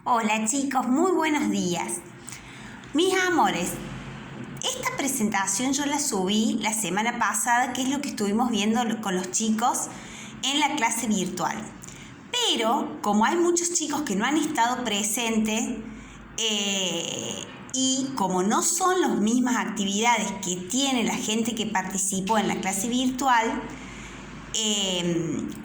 Hola chicos, muy buenos días. Mis amores, esta presentación yo la subí la semana pasada, que es lo que estuvimos viendo con los chicos en la clase virtual. Pero como hay muchos chicos que no han estado presentes y como no son las mismas actividades que tiene la gente que participó en la clase virtual,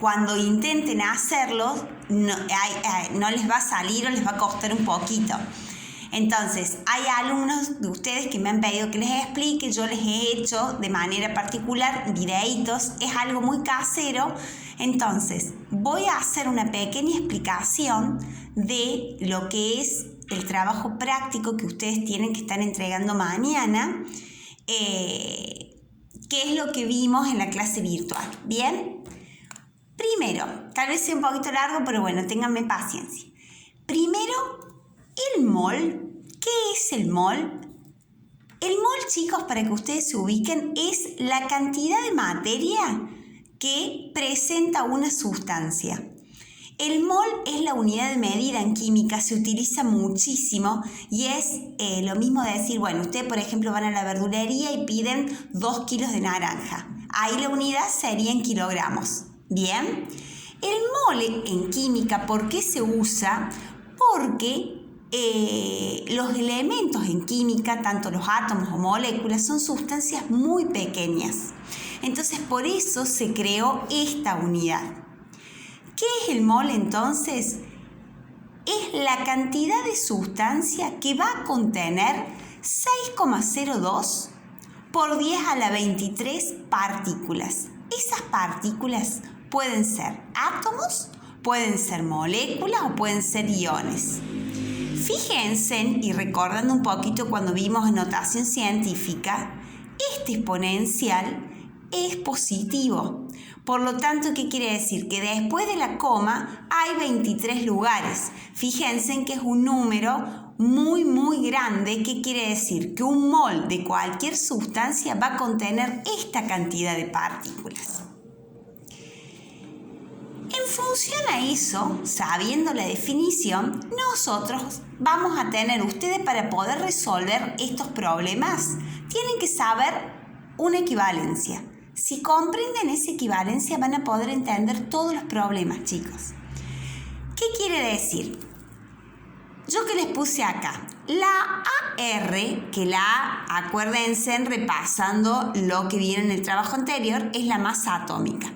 cuando intenten hacerlo no les va a salir o les va a costar un poquito. Entonces, hay alumnos de ustedes que me han pedido que les explique, yo les he hecho de manera particular videitos, es algo muy casero. Entonces, voy a hacer una pequeña explicación de lo que es el trabajo práctico que ustedes tienen que estar entregando mañana, qué es lo que vimos en la clase virtual. ¿Bien? Primero, tal vez sea un poquito largo, pero bueno, ténganme paciencia. Primero, el mol. ¿Qué es el mol? El mol, chicos, para que ustedes se ubiquen, es la cantidad de materia que presenta una sustancia. El mol es la unidad de medida en química, se utiliza muchísimo y es lo mismo de decir, bueno, ustedes por ejemplo van a la verdulería y piden 2 kilos de naranja. Ahí la unidad sería en kilogramos. Bien, el mol en química, ¿por qué se usa? Porque los elementos en química, tanto los átomos o moléculas, son sustancias muy pequeñas. Entonces, por eso se creó esta unidad. ¿Qué es el mol entonces? Es la cantidad de sustancia que va a contener 6,02 por 10 a la 23 partículas. Esas partículas pueden ser átomos, pueden ser moléculas o pueden ser iones. Fíjense, y recordando un poquito cuando vimos notación científica, este exponencial es positivo. Por lo tanto, ¿qué quiere decir? Que después de la coma hay 23 lugares. Fíjense que es un número muy grande. ¿Qué quiere decir? Que un mol de cualquier sustancia va a contener esta cantidad de partículas. En función a eso, sabiendo la definición, nosotros vamos a tener, ustedes para poder resolver estos problemas, tienen que saber una equivalencia. Si comprenden esa equivalencia van a poder entender todos los problemas, chicos. ¿Qué quiere decir? Yo que les puse acá, la AR, que la A, acuérdense repasando lo que viene en el trabajo anterior, es la masa atómica.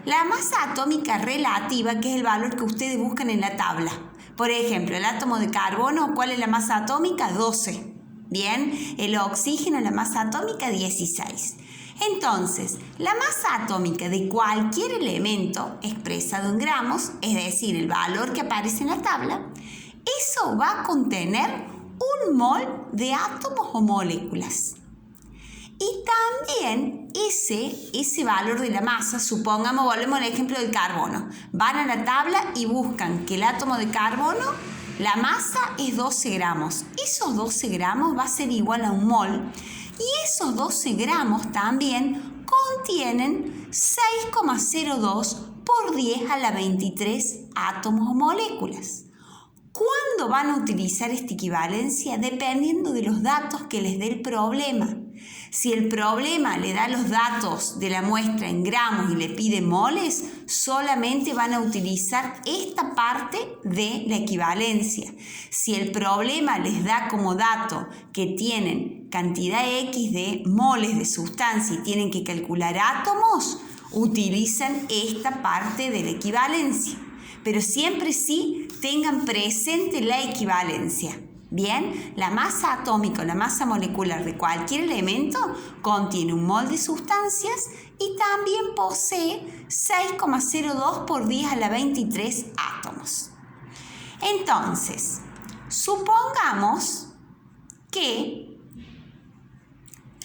La masa atómica relativa, que es el valor que ustedes buscan en la tabla. Por ejemplo, el átomo de carbono, ¿cuál es la masa atómica? 12. Bien, el oxígeno, la masa atómica, 16. Entonces, la masa atómica de cualquier elemento expresado en gramos, es decir, el valor que aparece en la tabla, eso va a contener un mol de átomos o moléculas. Y también ese valor de la masa, supongamos, volvemos al ejemplo del carbono. Van a la tabla y buscan que el átomo de carbono, la masa es 12 gramos. Esos 12 gramos va a ser igual a un mol. Y esos 12 gramos también contienen 6,02 por 10 a la 23 átomos o moléculas. ¿Cuándo van a utilizar esta equivalencia? Dependiendo de los datos que les dé el problema. Si el problema le da los datos de la muestra en gramos y le pide moles, solamente van a utilizar esta parte de la equivalencia. Si el problema les da como dato que tienen cantidad X de moles de sustancia y tienen que calcular átomos, utilizan esta parte de la equivalencia. Pero siempre sí tengan presente la equivalencia. Bien, la masa atómica o la masa molecular de cualquier elemento contiene un mol de sustancias y también posee 6,02 por 10 a la 23 átomos. Entonces, supongamos que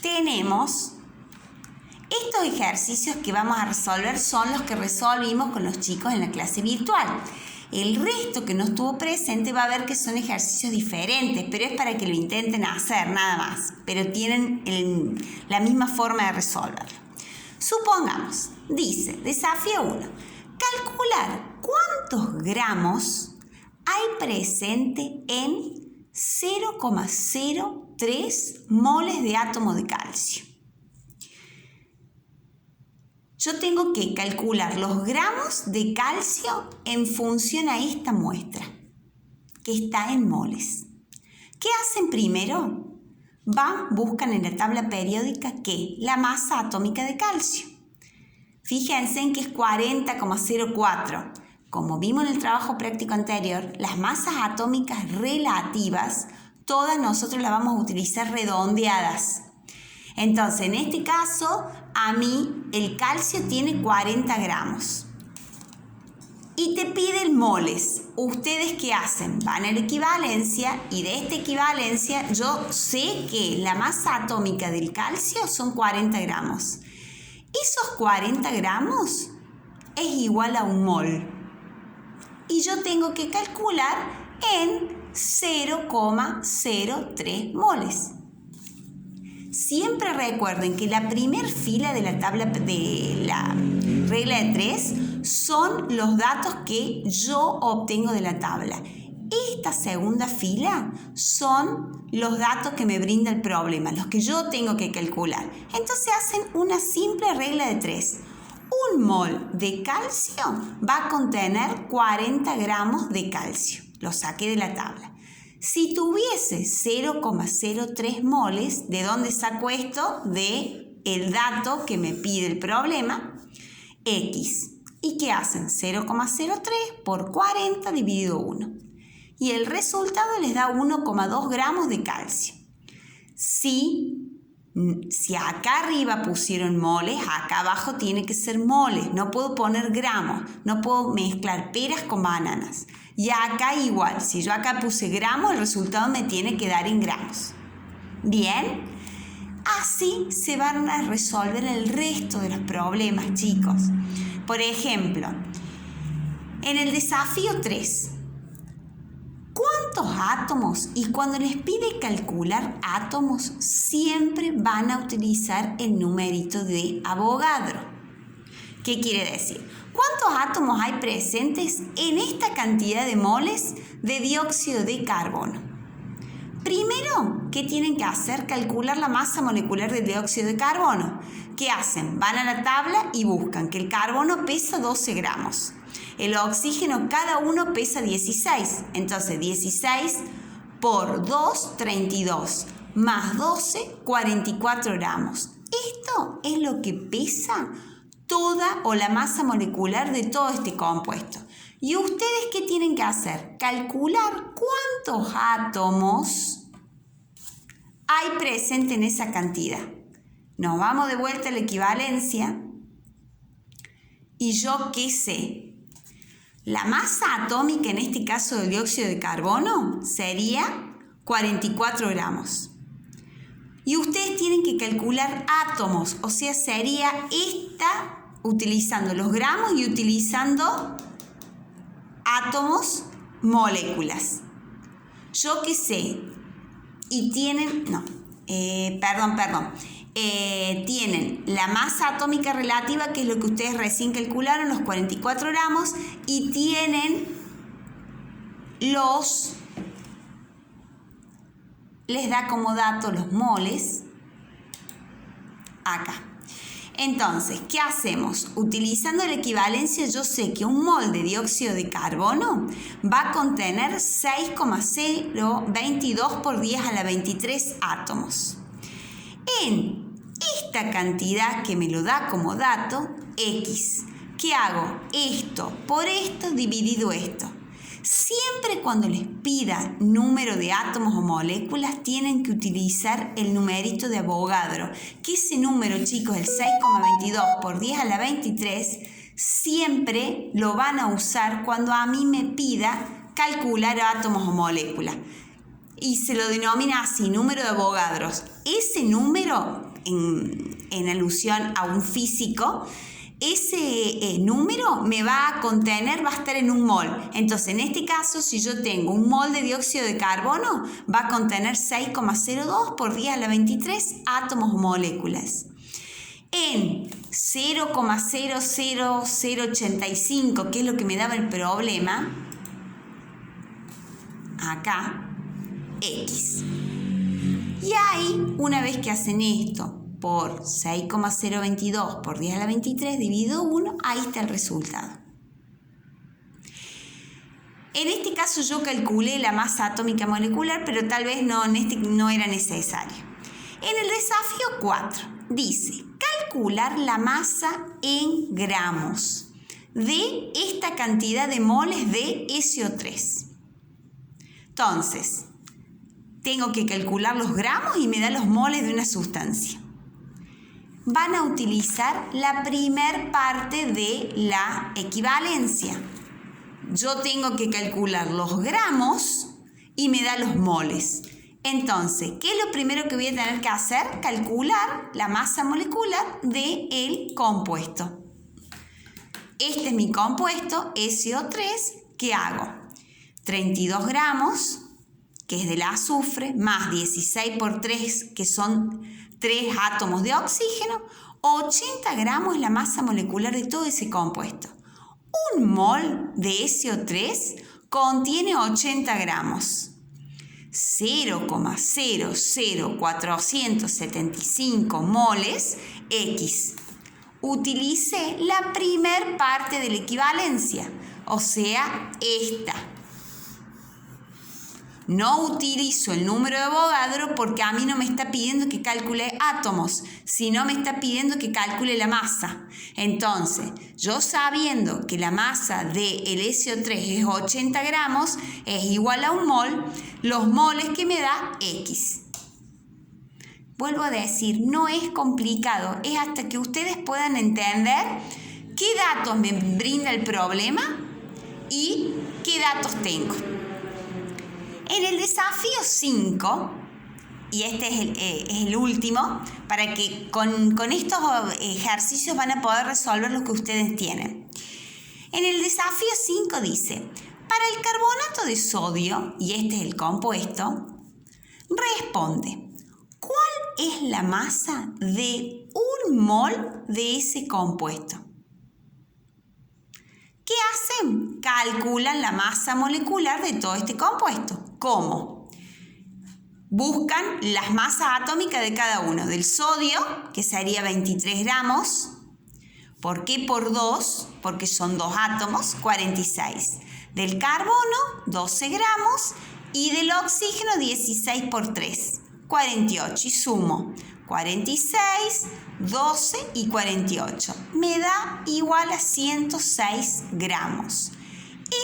tenemos estos ejercicios que vamos a resolver son los que resolvimos con los chicos en la clase virtual. El resto que no estuvo presente va a ver que son ejercicios diferentes, pero es para que lo intenten hacer nada más, pero tienen la misma forma de resolverlo. Supongamos, dice, desafío 1, calcular cuántos gramos hay presente en 0,03 moles de átomo de calcio. Yo tengo que calcular los gramos de calcio en función a esta muestra, que está en moles. ¿Qué hacen primero? Buscan en la tabla periódica ¿qué? La masa atómica de calcio. Fíjense en que es 40,04. Como vimos en el trabajo práctico anterior, las masas atómicas relativas, todas nosotros las vamos a utilizar redondeadas. Entonces, en este caso, a mí el calcio tiene 40 gramos. Y te piden moles. ¿Ustedes qué hacen? Van a la equivalencia y de esta equivalencia yo sé que la masa atómica del calcio son 40 gramos. Esos 40 gramos es igual a un mol. Y yo tengo que calcular en 0,03 moles. Siempre recuerden que la primera fila de la tabla de la regla de 3 son los datos que yo obtengo de la tabla. Esta segunda fila son los datos que me brinda el problema, los que yo tengo que calcular. Entonces hacen una simple regla de 3. Un mol de calcio va a contener 40 gramos de calcio. Lo saqué de la tabla. Si tuviese 0,03 moles, ¿de dónde saco esto? De el dato que me pide el problema, X. ¿Y qué hacen? 0,03 por 40 dividido 1. Y el resultado les da 1,2 gramos de calcio. Si acá arriba pusieron moles, acá abajo tiene que ser moles. No puedo poner gramos, no puedo mezclar peras con bananas. Y acá igual, si yo acá puse gramos, el resultado me tiene que dar en gramos. Bien, así se van a resolver el resto de los problemas, chicos. Por ejemplo, en el desafío 3, ¿cuántos átomos? Y cuando les pide calcular átomos, siempre van a utilizar el numerito de Avogadro. ¿Qué quiere decir? ¿Cuántos átomos hay presentes en esta cantidad de moles de dióxido de carbono? Primero, ¿qué tienen que hacer? Calcular la masa molecular de dióxido de carbono. ¿Qué hacen? Van a la tabla y buscan que el carbono pesa 12 gramos. El oxígeno, cada uno pesa 16. Entonces, 16 por 2, 32. Más 12, 44 gramos. Esto es lo que pesa toda o la masa molecular de todo este compuesto. ¿Y ustedes qué tienen que hacer? Calcular cuántos átomos hay presente en esa cantidad. Nos vamos de vuelta a la equivalencia. ¿Y yo qué sé? La masa atómica, en este caso del dióxido de carbono, sería 44 gramos. Y ustedes tienen que calcular átomos, o sea, sería esta utilizando los gramos y utilizando átomos, moléculas. Yo qué sé, y tienen, tienen la masa atómica relativa, que es lo que ustedes recién calcularon, los 44 gramos, y tienen les da como dato los moles acá. Entonces, ¿qué hacemos? Utilizando la equivalencia, yo sé que un mol de dióxido de carbono va a contener 6,022 por 10 a la 23 átomos. En esta cantidad que me lo da como dato, X, ¿qué hago? Esto por esto dividido esto. Siempre cuando les pida número de átomos o moléculas, tienen que utilizar el numerito de Avogadro, que ese número, chicos, el 6,22 por 10 a la 23, siempre lo van a usar cuando a mí me pida calcular átomos o moléculas. Y se lo denomina así, número de Avogadro. Ese número, en alusión a un físico, ese número me va a contener, va a estar en un mol. Entonces, en este caso, si yo tengo un mol de dióxido de carbono, va a contener 6,02 por 10 a la 23 átomos o moléculas. En 0,00085, que es lo que me daba el problema, acá X. Y ahí, una vez que hacen esto por 6,022 por 10 a la 23 dividido 1, ahí está el resultado. En este caso yo calculé la masa atómica molecular, pero tal vez no era necesario. En el desafío 4 dice calcular la masa en gramos de esta cantidad de moles de SO3. Entonces, tengo que calcular los gramos y me da los moles de una sustancia. Van a utilizar la primer parte de la equivalencia. Yo tengo que calcular los gramos y me da los moles. Entonces, ¿qué es lo primero que voy a tener que hacer? Calcular la masa molecular del compuesto. Este es mi compuesto, SO3. ¿Qué hago? 32 gramos, que es del azufre, más 16 por 3, que son 3 átomos de oxígeno. 80 gramos es la masa molecular de todo ese compuesto. Un mol de SO3 contiene 80 gramos. 0,00475 moles X. Utilicé la primer parte de la equivalencia, o sea, esta. No utilizo el número de Avogadro porque a mí no me está pidiendo que calcule átomos, sino me está pidiendo que calcule la masa. Entonces, yo sabiendo que la masa del SO3 es 80 gramos, es igual a un mol, los moles que me da X. Vuelvo a decir, no es complicado, es hasta que ustedes puedan entender qué datos me brinda el problema y qué datos tengo. En el desafío 5, y este es el último, para que con estos ejercicios van a poder resolver lo que ustedes tienen. En el desafío 5 dice, para el carbonato de sodio, y este es el compuesto, responde, ¿cuál es la masa de un mol de ese compuesto? ¿Qué hacen? Calculan la masa molecular de todo este compuesto. ¿Cómo? Buscan las masas atómicas de cada uno. Del sodio, que sería 23 gramos. ¿Por qué por 2? Porque son 2 átomos, 46. Del carbono, 12 gramos. Y del oxígeno, 16 por 3, 48. Y sumo 46, 12 y 48. Me da igual a 106 gramos.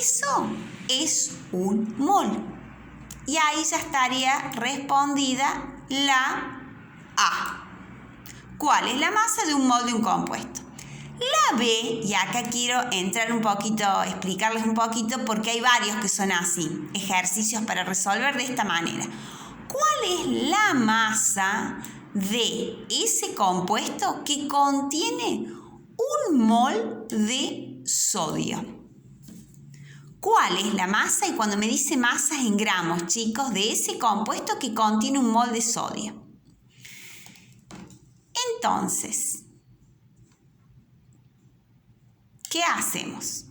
Eso es un mol. Y ahí ya estaría respondida la A. ¿Cuál es la masa de un mol de un compuesto? La B, y acá quiero entrar un poquito, explicarles un poquito porque hay varios que son así, ejercicios para resolver de esta manera. ¿Cuál es la masa de ese compuesto que contiene un mol de sodio? ¿Cuál es la masa? Y cuando me dice masas en gramos, chicos, de ese compuesto que contiene un mol de sodio. Entonces, ¿qué hacemos?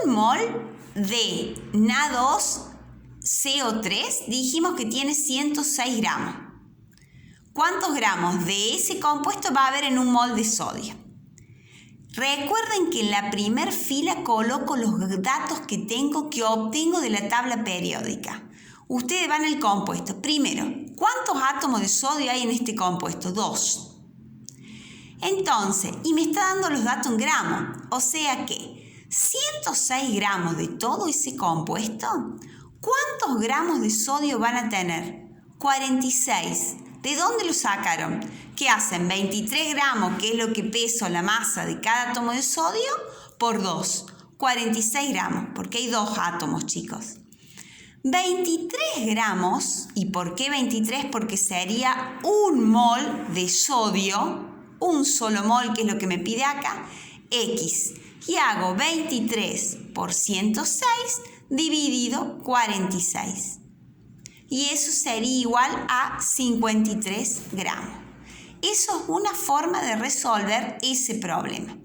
Un mol de Na2CO3 dijimos que tiene 106 gramos. ¿Cuántos gramos de ese compuesto va a haber en un mol de sodio? Recuerden que en la primer fila coloco los datos que obtengo de la tabla periódica. Ustedes van al compuesto. Primero, ¿cuántos átomos de sodio hay en este compuesto? 2. Entonces, y me está dando los datos en gramos. O sea que 106 gramos de todo ese compuesto, ¿cuántos gramos de sodio van a tener? 46. ¿De dónde lo sacaron? ¿Qué hacen? 23 gramos, que es lo que peso la masa de cada átomo de sodio, por 2. 46 gramos, porque hay 2 átomos, chicos. 23 gramos, ¿y por qué 23? Porque sería un mol de sodio, un solo mol, que es lo que me pide acá, X. Y hago 23 por 106 dividido 46. Y eso sería igual a 53 gramos. Eso es una forma de resolver ese problema.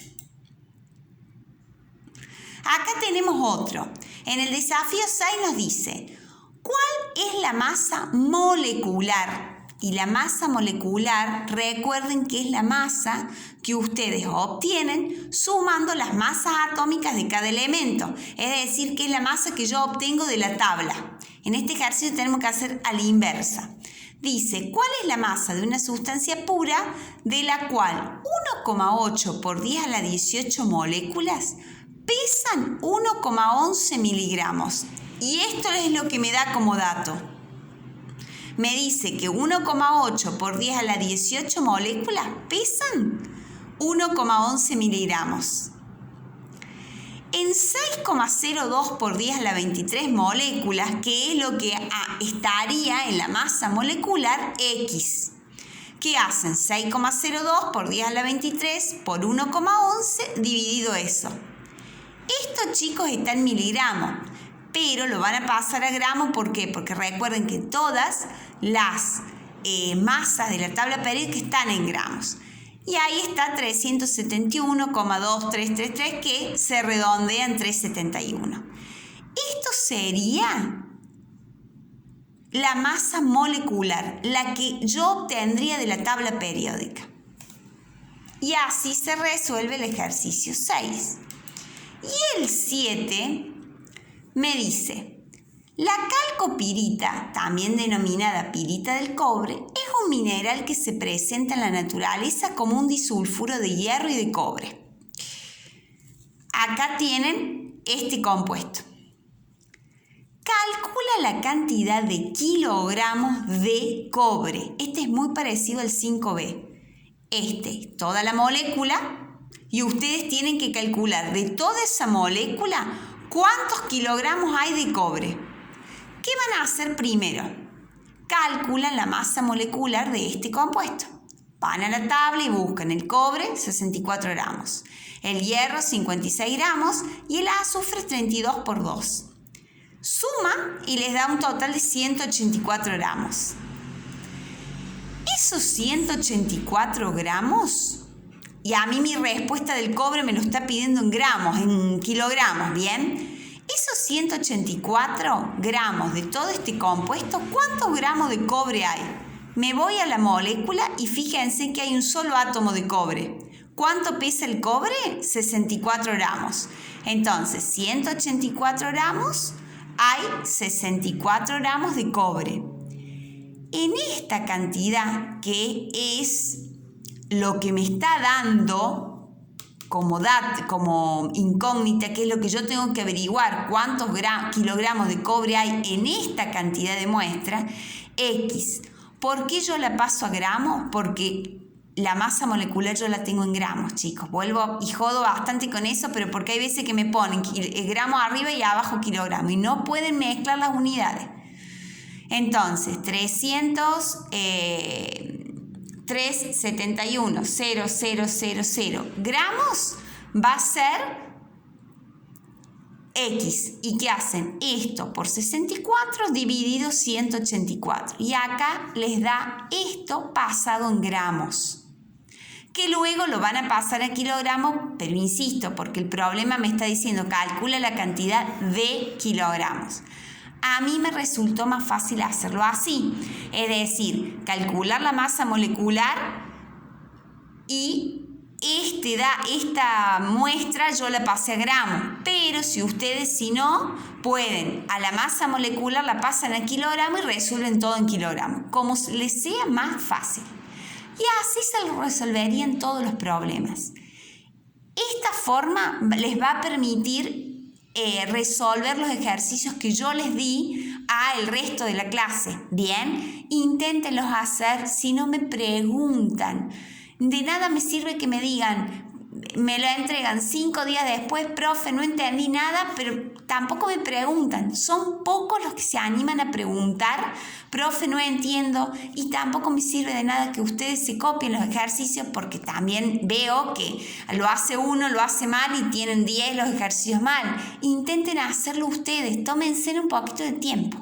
Acá tenemos otro. En el desafío 6 nos dice, ¿cuál es la masa molecular? Y la masa molecular, recuerden que es la masa que ustedes obtienen sumando las masas atómicas de cada elemento. Es decir, que es la masa que yo obtengo de la tabla. En este ejercicio tenemos que hacer a la inversa. Dice, ¿cuál es la masa de una sustancia pura de la cual 1,8 por 10 a la 18 moléculas pesan 1,11 miligramos? Y esto es lo que me da como dato. Me dice que 1,8 por 10 a la 18 moléculas pesan 1,11 miligramos. En 6,02 por 10 a la 23 moléculas, que es lo que estaría en la masa molecular X. ¿Qué hacen? 6,02 por 10 a la 23 por 1,11 dividido eso. Esto, chicos, está en miligramos, pero lo van a pasar a gramos. ¿Por qué? Porque recuerden que todas las masas de la tabla periódica están en gramos. Y ahí está 371,2333 que se redondea en 371. Esto sería la masa molecular, la que yo obtendría de la tabla periódica. Y así se resuelve el ejercicio 6. Y el 7 me dice, la calcopirita, también denominada pirita del cobre, es un mineral que se presenta en la naturaleza como un disulfuro de hierro y de cobre. Acá tienen este compuesto. Calcula la cantidad de kilogramos de cobre. Este es muy parecido al 5B. Toda la molécula, y ustedes tienen que calcular de toda esa molécula cuántos kilogramos hay de cobre. ¿Qué van a hacer primero? Calculan la masa molecular de este compuesto. Van a la tabla y buscan el cobre, 64 gramos, el hierro, 56 gramos y el azufre, 32 por 2. Suman y les da un total de 184 gramos. Esos 184 gramos, y a mí mi respuesta del cobre me lo está pidiendo en gramos, en kilogramos, ¿bien? Esos 184 gramos de todo este compuesto, ¿cuántos gramos de cobre hay? Me voy a la molécula y fíjense que hay un solo átomo de cobre. ¿Cuánto pesa el cobre? 64 gramos. Entonces, 184 gramos, hay 64 gramos de cobre. En esta cantidad, que es lo que me está dando como incógnita, que es lo que yo tengo que averiguar, cuántos kilogramos de cobre hay en esta cantidad de muestra, X. ¿Por qué yo la paso a gramos? Porque la masa molecular yo la tengo en gramos, chicos. Vuelvo y jodo bastante con eso, pero porque hay veces que me ponen gramos arriba y abajo kilogramos y no pueden mezclar las unidades. Entonces, 371,000 gramos va a ser X. ¿Y qué hacen? Esto por 64 dividido 184. Y acá les da esto pasado en gramos, que luego lo van a pasar a kilogramos, pero insisto, porque el problema me está diciendo calcula la cantidad de kilogramos. A mí me resultó más fácil hacerlo así, es decir, calcular la masa molecular y esta muestra yo la pasé a gramos, pero si ustedes no pueden, a la masa molecular la pasan a kilogramos y resuelven todo en kilogramos, como les sea más fácil. Y así se resolverían todos los problemas. Esta forma les va a permitir resolver los ejercicios que yo les di al resto de la clase. Bien, inténtenlos hacer. Si no me preguntan, de nada me sirve que me digan, me lo entregan 5 días después, profe, no entendí nada, pero tampoco me preguntan. Son pocos los que se animan a preguntar, profe, no entiendo, y tampoco me sirve de nada que ustedes se copien los ejercicios, porque también veo que lo hace uno, lo hace mal y tienen 10 los ejercicios mal. Intenten hacerlo ustedes, tómense un poquito de tiempo.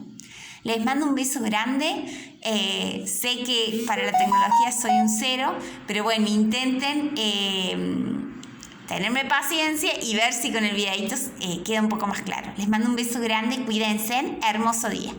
Les mando un beso grande. Sé que para la tecnología soy un 0, pero bueno, intenten tenerme paciencia y ver si con el videito queda un poco más claro. Les mando un beso grande, cuídense, hermoso día.